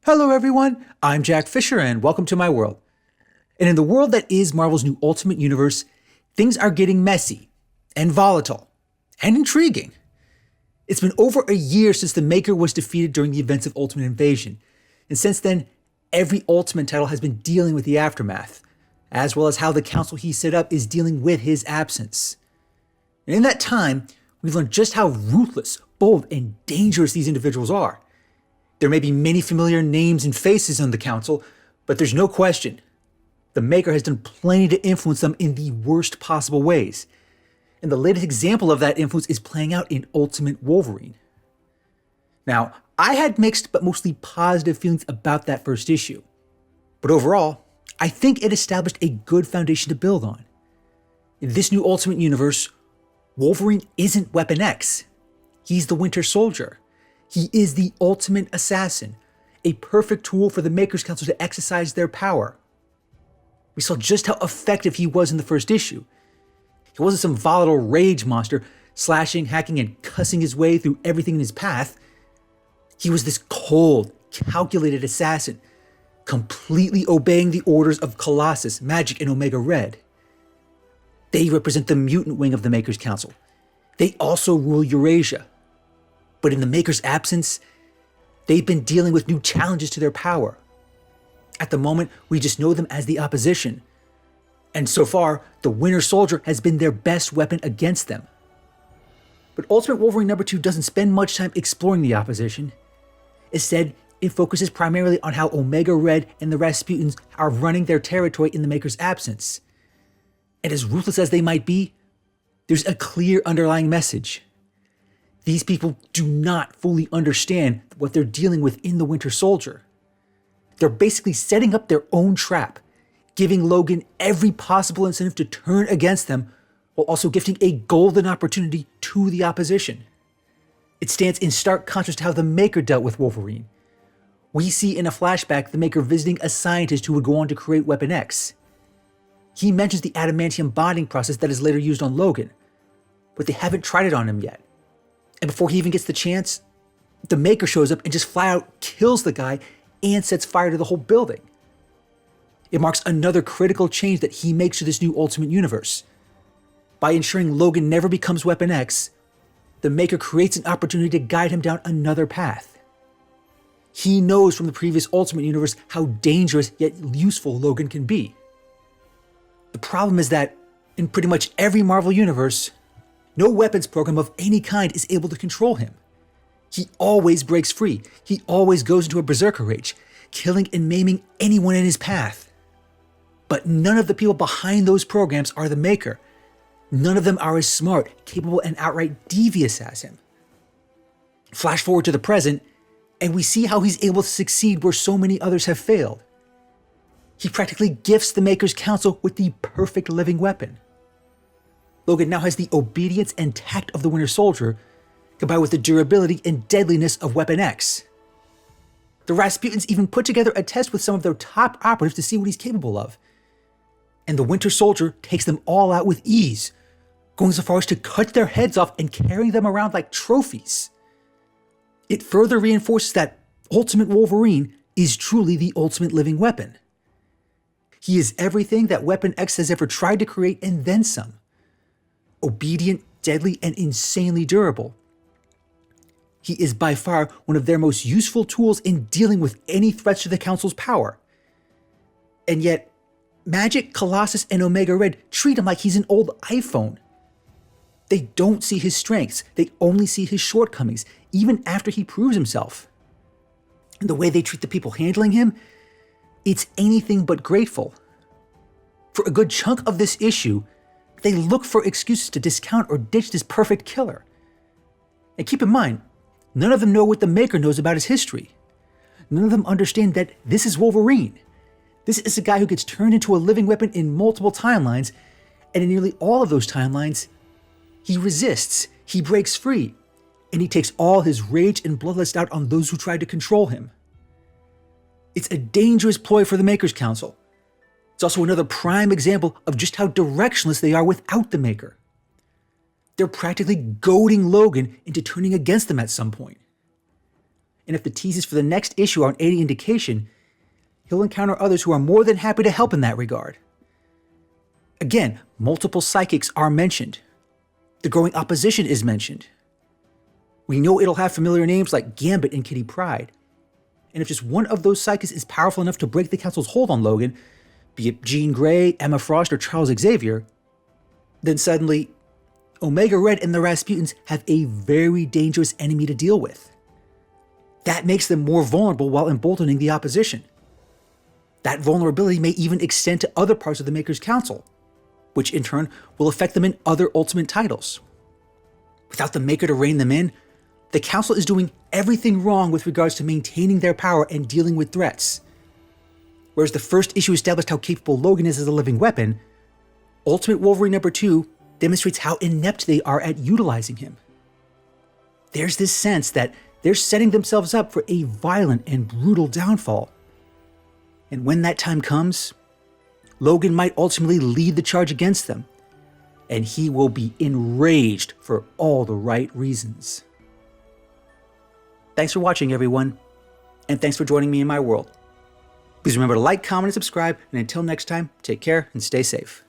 Hello everyone, I'm Jack Fisher and welcome to my world. And in the world that is Marvel's new Ultimate Universe, things are getting messy and volatile and intriguing. It's been over a year since the Maker was defeated during the events of Ultimate Invasion, and since then, every Ultimate title has been dealing with the aftermath, as well as how the council he set up is dealing with his absence. And in that time, we've learned just how ruthless, bold, and dangerous these individuals are. There may be many familiar names and faces on the council, but there's no question. The Maker has done plenty to influence them in the worst possible ways. And the latest example of that influence is playing out in Ultimate Wolverine. Now, I had mixed but mostly positive feelings about that first issue. But overall, I think it established a good foundation to build on. In this new Ultimate Universe, Wolverine isn't Weapon X. He's the Winter Soldier. He is the ultimate assassin, a perfect tool for the Maker's Council to exercise their power. We saw just how effective he was in the first issue. He wasn't some volatile rage monster, slashing, hacking, and cussing his way through everything in his path. He was this cold, calculated assassin, completely obeying the orders of Colossus, Magic, and Omega Red. They represent the mutant wing of the Maker's Council. They also rule Eurasia. But in the Maker's absence, they've been dealing with new challenges to their power. At the moment, we just know them as the opposition. And so far, the Winter Soldier has been their best weapon against them. But Ultimate Wolverine #2 doesn't spend much time exploring the opposition. Instead, it focuses primarily on how Omega Red and the Rasputins are running their territory in the Maker's absence. And as ruthless as they might be, there's a clear underlying message. These people do not fully understand what they're dealing with in the Winter Soldier. They're basically setting up their own trap, giving Logan every possible incentive to turn against them, while also gifting a golden opportunity to the opposition. It stands in stark contrast to how the Maker dealt with Wolverine. We see in a flashback the Maker visiting a scientist who would go on to create Weapon X. He mentions the adamantium bonding process that is later used on Logan, but they haven't tried it on him yet. And before he even gets the chance, the Maker shows up and just flat out kills the guy and sets fire to the whole building. It marks another critical change that he makes to this new Ultimate Universe. By ensuring Logan never becomes Weapon X, the Maker creates an opportunity to guide him down another path. He knows from the previous Ultimate Universe how dangerous yet useful Logan can be. The problem is that in pretty much every Marvel universe, no weapons program of any kind is able to control him. He always breaks free. He always goes into a berserker rage, killing and maiming anyone in his path. But none of the people behind those programs are the Maker. None of them are as smart, capable, and outright devious as him. Flash forward to the present, and we see how he's able to succeed where so many others have failed. He practically gifts the Maker's Council with the perfect living weapon. Logan now has the obedience and tact of the Winter Soldier, combined with the durability and deadliness of Weapon X. The Rasputins even put together a test with some of their top operatives to see what he's capable of. And the Winter Soldier takes them all out with ease, going so far as to cut their heads off and carrying them around like trophies. It further reinforces that Ultimate Wolverine is truly the ultimate living weapon. He is everything that Weapon X has ever tried to create and then some. Obedient, deadly, and insanely durable. He is by far one of their most useful tools in dealing with any threats to the Council's power. And yet, Magic, Colossus, and Omega Red treat him like he's an old iPhone. They don't see his strengths, they only see his shortcomings, even after he proves himself. And the way they treat the people handling him, it's anything but grateful. For a good chunk of this issue, they look for excuses to discount or ditch this perfect killer. And keep in mind, none of them know what the Maker knows about his history. None of them understand that this is Wolverine. This is a guy who gets turned into a living weapon in multiple timelines, and in nearly all of those timelines, he resists, he breaks free, and he takes all his rage and bloodlust out on those who tried to control him. It's a dangerous ploy for the Maker's Council. It's also another prime example of just how directionless they are without the Maker. They're practically goading Logan into turning against them at some point. And if the teases for the next issue aren't any indication, he'll encounter others who are more than happy to help in that regard. Again, multiple psychics are mentioned. The growing opposition is mentioned. We know it'll have familiar names like Gambit and Kitty Pryde. And if just one of those psychics is powerful enough to break the Council's hold on Logan, be it Jean Grey, Emma Frost, or Charles Xavier, then suddenly, Omega Red and the Rasputins have a very dangerous enemy to deal with. That makes them more vulnerable while emboldening the opposition. That vulnerability may even extend to other parts of the Maker's Council, which in turn will affect them in other Ultimate titles. Without the Maker to rein them in, the Council is doing everything wrong with regards to maintaining their power and dealing with threats. Whereas the first issue established how capable Logan is as a living weapon, Ultimate Wolverine number 2 demonstrates how inept they are at utilizing him. There's this sense that they're setting themselves up for a violent and brutal downfall. And when that time comes, Logan might ultimately lead the charge against them, and he will be enraged for all the right reasons. Thanks for watching, everyone, and thanks for joining me in my world. Please remember to like, comment, and subscribe, and until next time, take care and stay safe.